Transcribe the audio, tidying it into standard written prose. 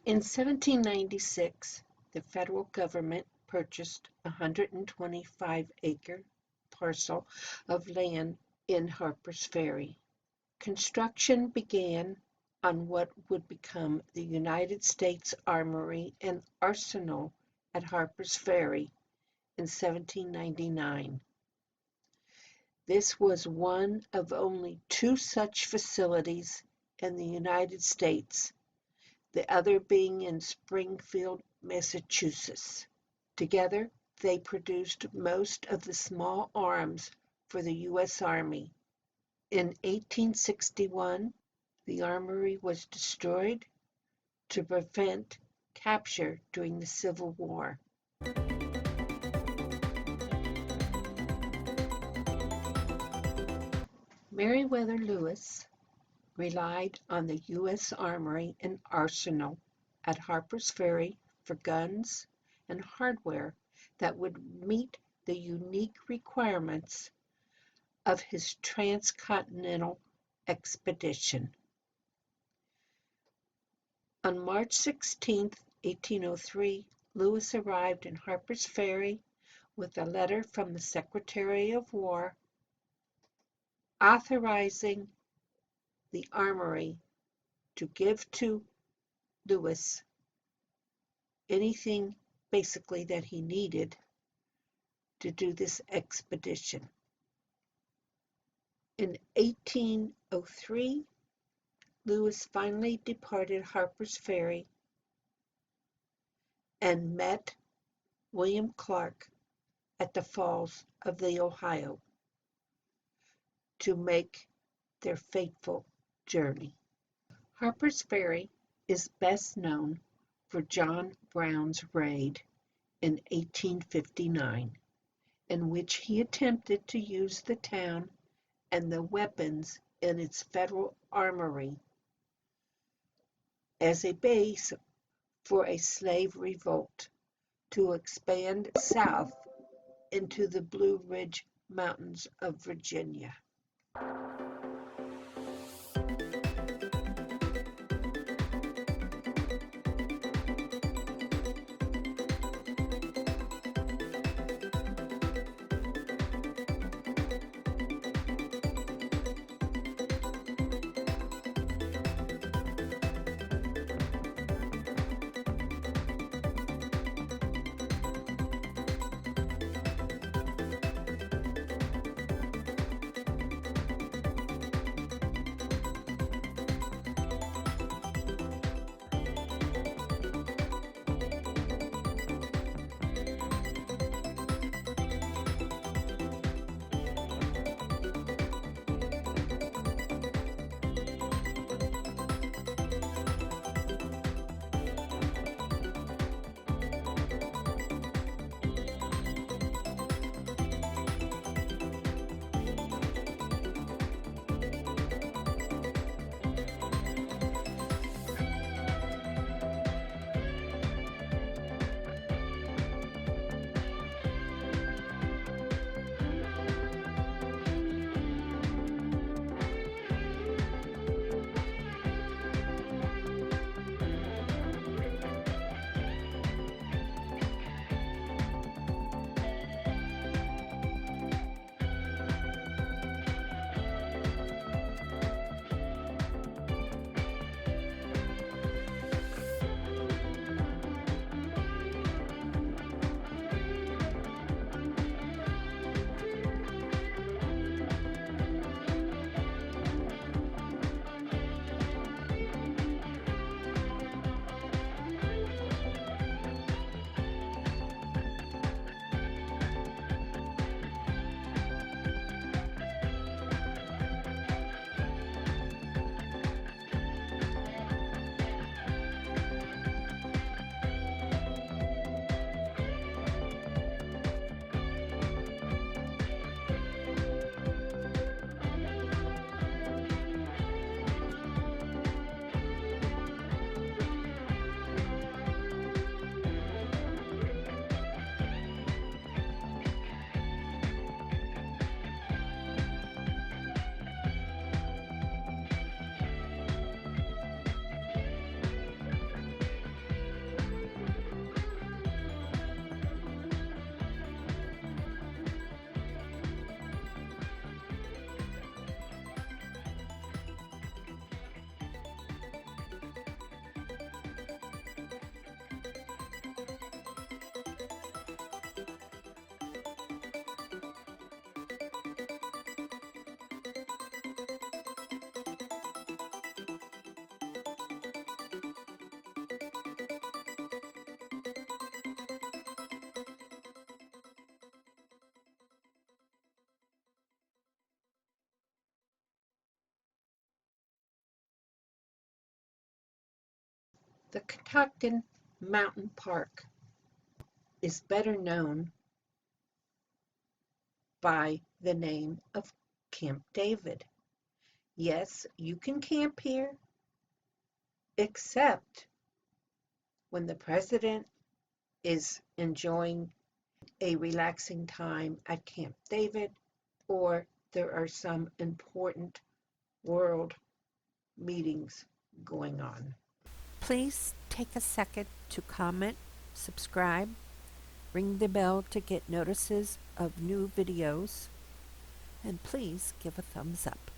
In 1796, the federal government purchased a 125-acre parcel of land in Harpers Ferry. Construction began on what would become the United States Armory and Arsenal at Harpers Ferry in 1799. This was one of only two such facilities in the United States, the other being in Springfield, Massachusetts. Together, they produced most of the small arms for the U.S. Army. In 1861, the armory was destroyed to prevent capture during the Civil War. Meriwether Lewis relied on the U.S. Armory and Arsenal at Harpers Ferry for guns and hardware that would meet the unique requirements of his transcontinental expedition. On March 16, 1803, Lewis arrived in Harpers Ferry with a letter from the Secretary of War authorizing the Armory to give to Lewis anything basically that he needed to do this expedition. In 1803, Lewis finally departed Harpers Ferry and met William Clark at the Falls of the Ohio to make their fateful journey. Harpers Ferry is best known for John Brown's raid in 1859, in which he attempted to use the town and the weapons in its federal armory as a base for a slave revolt to expand south into the Blue Ridge Mountains of Virginia. The Catoctin Mountain Park is better known by the name of Camp David. Yes, you can camp here, except when the president is enjoying a relaxing time at Camp David, or there are some important world meetings going on. Please take a second to comment, subscribe, ring the bell to get notices of new videos, and please give a thumbs up.